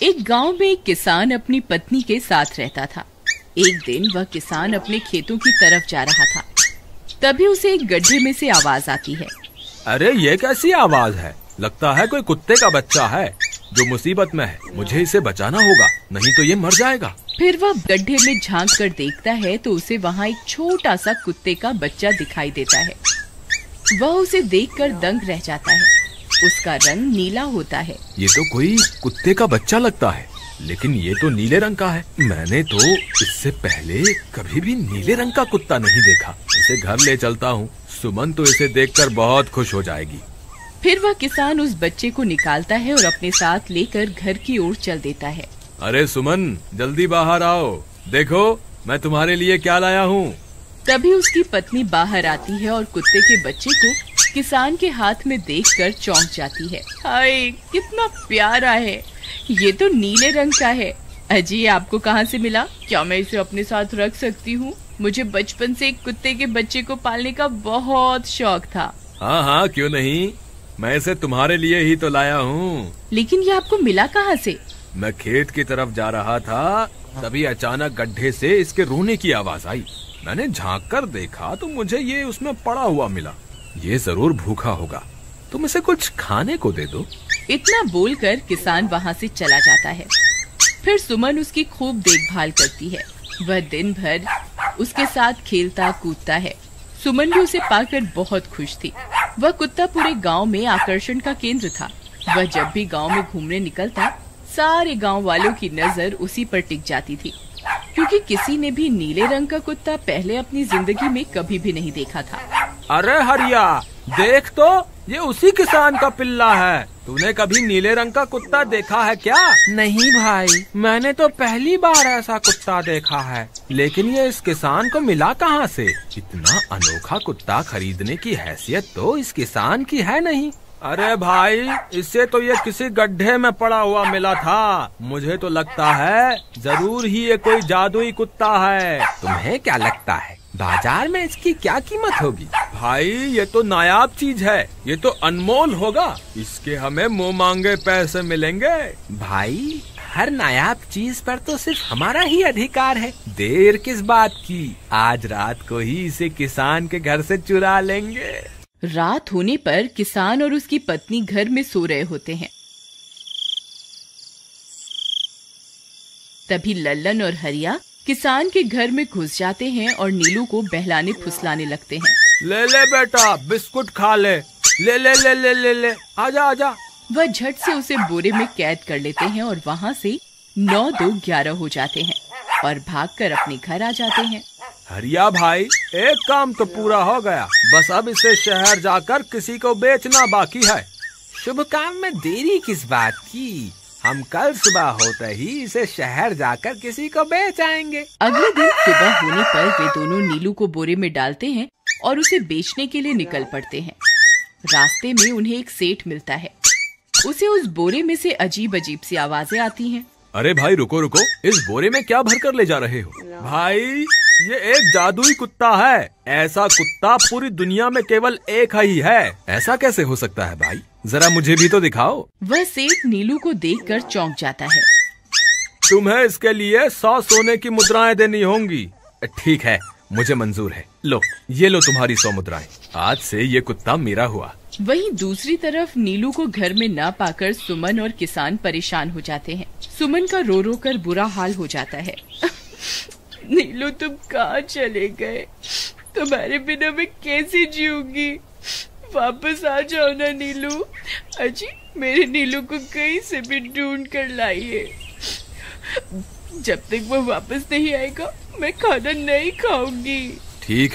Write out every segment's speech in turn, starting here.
एक गांव में एक किसान अपनी पत्नी के साथ रहता था। एक दिन वह किसान अपने खेतों की तरफ जा रहा था। तभी उसे एक गड्ढे में से आवाज आती है। अरे ये कैसी आवाज है? लगता है कोई कुत्ते का बच्चा है जो मुसीबत में है। मुझे इसे बचाना होगा, नहीं तो ये मर जाएगा। फिर वह गड्ढे में झांक कर देखता है तो उसे वहाँ एक छोटा सा कुत्ते का बच्चा दिखाई देता है। वह उसे देखकर दंग रह जाता है। उसका रंग नीला होता है। ये तो कोई कुत्ते का बच्चा लगता है, लेकिन ये तो नीले रंग का है। मैंने तो इससे पहले कभी भी नीले रंग का कुत्ता नहीं देखा। इसे घर ले चलता हूँ, सुमन तो इसे देखकर बहुत खुश हो जाएगी। फिर वह किसान उस बच्चे को निकालता है और अपने साथ लेकर घर की ओर चल देता है। अरे सुमन, जल्दी बाहर आओ, देखो मैं तुम्हारे लिए क्या लाया हूँ। तभी उसकी पत्नी बाहर आती है और कुत्ते के बच्चे को किसान के हाथ में देखकर चौंक जाती है। हाय, कितना प्यारा है, ये तो नीले रंग का है। अजी, ये आपको कहाँ से मिला? क्या मैं इसे अपने साथ रख सकती हूँ? मुझे बचपन से एक कुत्ते के बच्चे को पालने का बहुत शौक था। हाँ हाँ, क्यों नहीं, मैं इसे तुम्हारे लिए ही तो लाया हूँ। लेकिन ये आपको मिला कहाँ से? मैं खेत की तरफ जा रहा था, तभी अचानक गड्ढे से इसके रोने की आवाज आई। मैंने झांक कर देखा तो मुझे ये उसमें पड़ा हुआ मिला। ये जरूर भूखा होगा, तुम इसे कुछ खाने को दे दो। इतना बोलकर किसान वहाँ से चला जाता है। फिर सुमन उसकी खूब देखभाल करती है। वह दिन भर उसके साथ खेलता कूदता है। सुमन भी उसे पाकर बहुत खुश थी। वह कुत्ता पूरे गांव में आकर्षण का केंद्र था। वह जब भी गांव में घूमने निकलता, सारे गांव वालों की नजर उसी पर टिक जाती थी, क्योंकि किसी ने भी नीले रंग का कुत्ता पहले अपनी जिंदगी में कभी भी नहीं देखा था। अरे हरिया, देख तो, ये उसी किसान का पिल्ला है। तूने कभी नीले रंग का कुत्ता देखा है क्या? नहीं भाई, मैंने तो पहली बार ऐसा कुत्ता देखा है। लेकिन ये इस किसान को मिला कहाँ से? इतना अनोखा कुत्ता खरीदने की हैसियत तो इस किसान की है नहीं। अरे भाई, इससे तो ये किसी गड्ढे में पड़ा हुआ मिला था। मुझे तो लगता है जरूर ही ये कोई जादुई कुत्ता है। तुम्हें क्या लगता है बाजार में इसकी क्या कीमत होगी? भाई, ये तो नायाब चीज है, ये तो अनमोल होगा। इसके हमें मुंह मांगे पैसे मिलेंगे। भाई, हर नायाब चीज पर तो सिर्फ हमारा ही अधिकार है। देर किस बात की, आज रात को ही इसे किसान के घर से चुरा लेंगे। रात होने पर किसान और उसकी पत्नी घर में सो रहे होते हैं। तभी लल्लन और हरिया किसान के घर में घुस जाते हैं और नीलू को बहलाने फुसलाने लगते हैं। ले ले बेटा, बिस्कुट खा ले, ले ले ले ले ले ले, आजा आजा। वह झट से उसे बोरे में कैद कर लेते हैं और वहाँ से 9-2-11 हो जाते हैं और भागकर अपने घर आ जाते हैं। हरिया भाई, एक काम तो पूरा हो गया, बस अब इसे शहर जाकर किसी को बेचना बाकी है। शुभ काम में देरी किस बात की? हम कल सुबह होते ही इसे शहर जाकर किसी को बेच आएंगे। अगले दिन सुबह होने पर वे दोनों नीलू को बोरे में डालते हैं और उसे बेचने के लिए निकल पड़ते हैं। रास्ते में उन्हें एक सेठ मिलता है। उसे उस बोरे में से अजीब अजीब सी आवाजें आती हैं। अरे भाई, रुको रुको, इस बोरे में क्या भर कर ले जा रहे हो? भाई, ये एक जादुई कुत्ता है। ऐसा कुत्ता पूरी दुनिया में केवल एक ही है। ऐसा कैसे हो सकता है भाई? जरा मुझे भी तो दिखाओ। वह सेठ नीलू को देखकर चौंक जाता है। तुम्हें इसके लिए 100 सोने की मुद्राएं देनी होंगी। ठीक है, मुझे मंजूर है। लो, ये लो तुम्हारी 100 मुद्राएं। आज से ये कुत्ता मेरा हुआ। वहीं दूसरी तरफ नीलू को घर में न पाकर सुमन और किसान परेशान हो जाते हैं। सुमन का रो रो कर बुरा हाल हो जाता है। नीलू, तुम कहाँ चले गए? तुम्हारे बिना मैं कैसे जीऊंगी? वापस आ जाओ ना नीलू। अजी, मेरे नीलू को कहीं से भी ढूंढ कर लाइए। जब तक वो वापस नहीं आएगा मैं खाना नहीं खाऊंगी। ठीक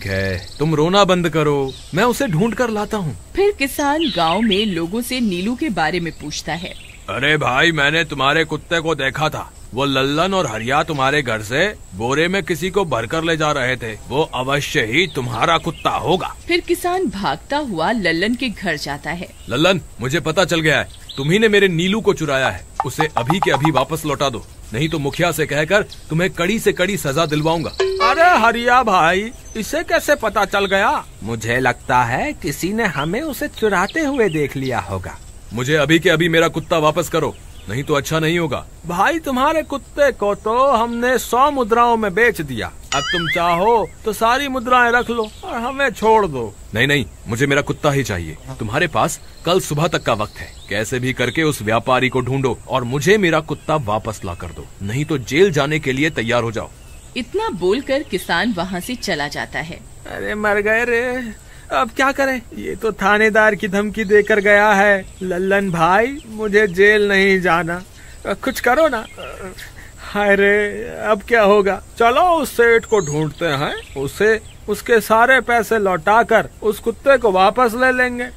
है, तुम रोना बंद करो, मैं उसे ढूंढ कर लाता हूँ। फिर किसान गांव में लोगों से नीलू के बारे में पूछता है। अरे भाई, मैंने तुम्हारे कुत्ते को देखा था। वो लल्लन और हरिया तुम्हारे घर से बोरे में किसी को भरकर ले जा रहे थे। वो अवश्य ही तुम्हारा कुत्ता होगा। फिर किसान भागता हुआ लल्लन के घर जाता है। लल्लन, मुझे पता चल गया है, तुम्ही ने मेरे नीलू को चुराया है। उसे अभी के अभी वापस लौटा दो, नहीं तो मुखिया से कहकर तुम्हें कड़ी से कड़ी सजा दिलवाऊंगा। अरे हरिया भाई, इसे कैसे पता चल गया? मुझे लगता है किसी ने हमें उसे चुराते हुए देख लिया होगा। मुझे अभी के अभी मेरा कुत्ता वापस करो, नहीं तो अच्छा नहीं होगा। भाई तुम्हारे कुत्ते को तो हमने 100 मुद्राओं में बेच दिया, अब तुम चाहो तो सारी मुद्राएं रख लो और हमें छोड़ दो। नहीं नहीं, मुझे मेरा कुत्ता ही चाहिए। तुम्हारे पास कल सुबह तक का वक्त है, कैसे भी करके उस व्यापारी को ढूंढो और मुझे मेरा कुत्ता वापस ला कर दो, नहीं तो जेल जाने के लिए तैयार हो जाओ। इतना बोलकर किसान वहाँ से चला जाता है। अरे मर गए रे, अब क्या करें, ये तो थानेदार की धमकी देकर गया है। लल्लन भाई मुझे जेल नहीं जाना, कुछ करो ना। हाय रे, अब क्या होगा। चलो उस सेठ को ढूंढते हैं, उसे उसके सारे पैसे लौटाकर उस कुत्ते को वापस ले लेंगे।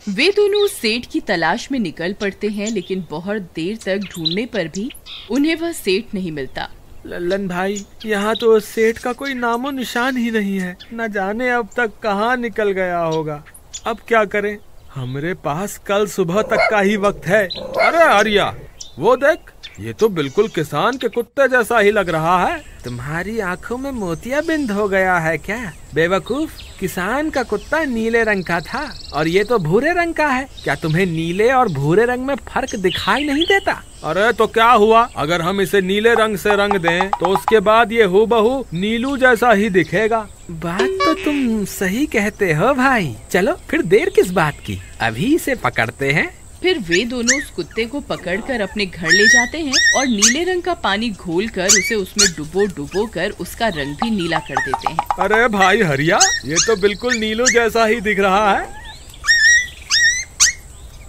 वे दोनों उस सेठ की तलाश में निकल पड़ते हैं, लेकिन बहुत देर तक ढूंढने पर भी उन्हें वह सेठ नहीं मिलता। लल्लन भाई, यहाँ तो उस सेठ का कोई नामो निशान ही नहीं है, न जाने अब तक कहाँ निकल गया होगा। अब क्या करें, हमारे पास कल सुबह तक का ही वक्त है। अरे आर्या, वो देख, ये तो बिल्कुल किसान के कुत्ते जैसा ही लग रहा है। तुम्हारी आंखों में मोतियाबिंद हो गया है क्या बेवकूफ? किसान का कुत्ता नीले रंग का था और ये तो भूरे रंग का है। क्या तुम्हें नीले और भूरे रंग में फर्क दिखाई नहीं देता? अरे तो क्या हुआ, अगर हम इसे नीले रंग से रंग दें तो उसके बाद ये हूबहू नीलू जैसा ही दिखेगा। बात तो तुम सही कहते हो भाई, चलो फिर देर किस बात की, अभी इसे पकड़ते हैं। फिर वे दोनों उस कुत्ते को पकड़कर अपने घर ले जाते हैं और नीले रंग का पानी घोलकर उसे उसमें डुबो कर उसका रंग भी नीला कर देते हैं। अरे भाई हरिया, ये तो बिल्कुल नीलू जैसा ही दिख रहा है।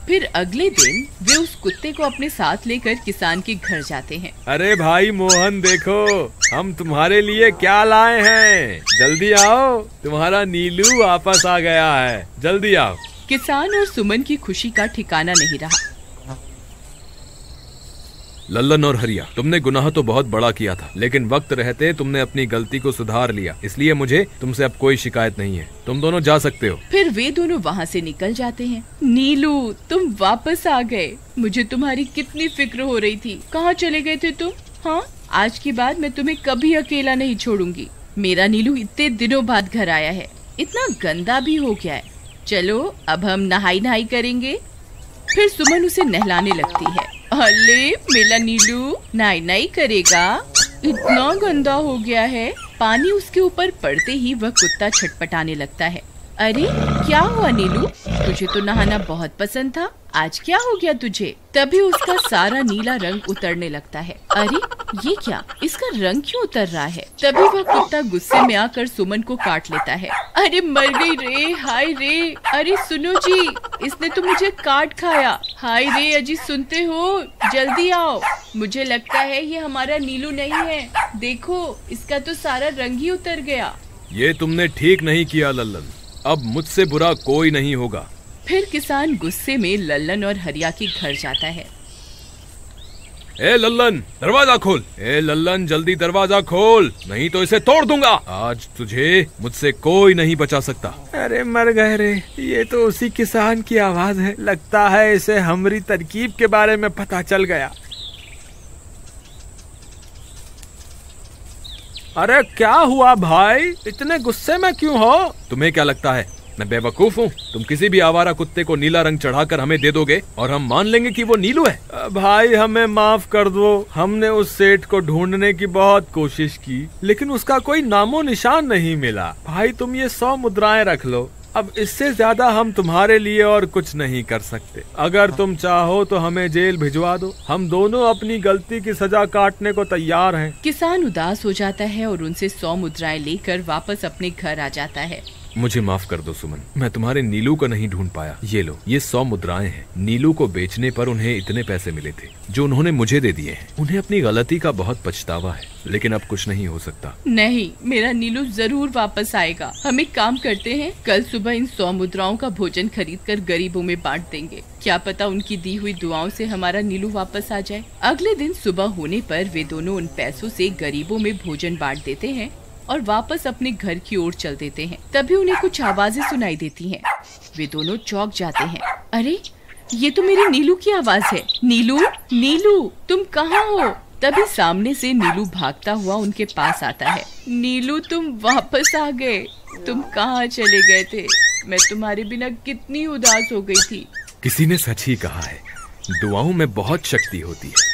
फिर अगले दिन वे उस कुत्ते को अपने साथ लेकर किसान के घर जाते हैं। अरे भाई मोहन, देखो हम तुम्हारे लिए क्या लाए हैं, जल्दी आओ, तुम्हारा नीलू वापस आ गया है, जल्दी आओ। किसान और सुमन की खुशी का ठिकाना नहीं रहा। लल्लन और हरिया, तुमने गुनाह तो बहुत बड़ा किया था, लेकिन वक्त रहते तुमने अपनी गलती को सुधार लिया, इसलिए मुझे तुमसे अब कोई शिकायत नहीं है, तुम दोनों जा सकते हो। फिर वे दोनों वहाँ से निकल जाते हैं। नीलू, तुम वापस आ गए, मुझे तुम्हारी कितनी फिक्र हो रही थी, कहाँ चले गए थे तुम? हाँ, आज के बाद मैं तुम्हें कभी अकेला नहीं छोड़ूंगी। मेरा नीलू इतने दिनों बाद घर आया है, इतना गंदा भी हो गया है। चलो अब हम नहाई करेंगे। फिर सुमन उसे नहलाने लगती है। अले मेरा नीलू नहाई करेगा, इतना गंदा हो गया है। पानी उसके ऊपर पड़ते ही वह कुत्ता छटपटाने लगता है। अरे क्या हुआ नीलू, तुझे तो नहाना बहुत पसंद था, आज क्या हो गया तुझे? तभी उसका सारा नीला रंग उतरने लगता है। अरे ये क्या, इसका रंग क्यों उतर रहा है? तभी वह कुत्ता गुस्से में आकर सुमन को काट लेता है। अरे मर गई रे, हाय रे, अरे सुनो जी, इसने तो मुझे काट खाया। हाय रे अजी, सुनते हो, जल्दी आओ, मुझे लगता है ये हमारा नीलू नहीं है, देखो इसका तो सारा रंग ही उतर गया। ये तुमने ठीक नहीं किया लल्लन, अब मुझसे बुरा कोई नहीं होगा। फिर किसान गुस्से में लल्लन और हरिया के घर जाता है। ए लल्लन, दरवाजा खोल। ए लल्लन, जल्दी दरवाजा खोल, नहीं तो इसे तोड़ दूंगा। आज तुझे मुझसे कोई नहीं बचा सकता। अरे मर गए रे, ये तो उसी किसान की आवाज है, लगता है इसे हमारी तरकीब के बारे में पता चल गया। अरे क्या हुआ भाई, इतने गुस्से में क्यों हो? तुम्हें क्या लगता है मैं बेवकूफ हूँ? तुम किसी भी आवारा कुत्ते को नीला रंग चढ़ाकर हमें दे दोगे और हम मान लेंगे कि वो नीलू है? भाई हमें माफ कर दो, हमने उस सेठ को ढूंढने की बहुत कोशिश की, लेकिन उसका कोई नामो निशान नहीं मिला। भाई तुम ये 100 मुद्राएं रख लो, अब इससे ज्यादा हम तुम्हारे लिए और कुछ नहीं कर सकते। अगर तुम चाहो तो हमें जेल भिजवा दो, हम दोनों अपनी गलती की सजा काटने को तैयार हैं। किसान उदास हो जाता है और उनसे 100 मुद्राएं लेकर वापस अपने घर आ जाता है। मुझे माफ कर दो सुमन, मैं तुम्हारे नीलू को नहीं ढूंढ पाया। ये लो, ये 100 मुद्राएं हैं। नीलू को बेचने पर उन्हें इतने पैसे मिले थे जो उन्होंने मुझे दे दिए हैं। उन्हें अपनी गलती का बहुत पछतावा है, लेकिन अब कुछ नहीं हो सकता। नहीं, मेरा नीलू जरूर वापस आएगा। हम एक काम करते हैं, कल सुबह इन 100 मुद्राओं का भोजन खरीदकर गरीबों में बांट देंगे, क्या पता उनकी दी हुई दुआओं से हमारा नीलू वापस आ जाए। अगले दिन सुबह होने पर वे दोनों उन पैसों से गरीबों में भोजन बांट देते हैं और वापस अपने घर की ओर चल देते हैं। तभी उन्हें कुछ आवाजें सुनाई देती हैं। वे दोनों चौंक जाते हैं। अरे ये तो मेरे नीलू की आवाज है। नीलू, नीलू तुम कहाँ हो? तभी सामने से नीलू भागता हुआ उनके पास आता है। नीलू तुम वापस आ गए, तुम कहाँ चले गए थे? मैं तुम्हारे बिना कितनी उदास हो गई थी। किसी ने सच ही कहा है, दुआओं में बहुत शक्ति होती है।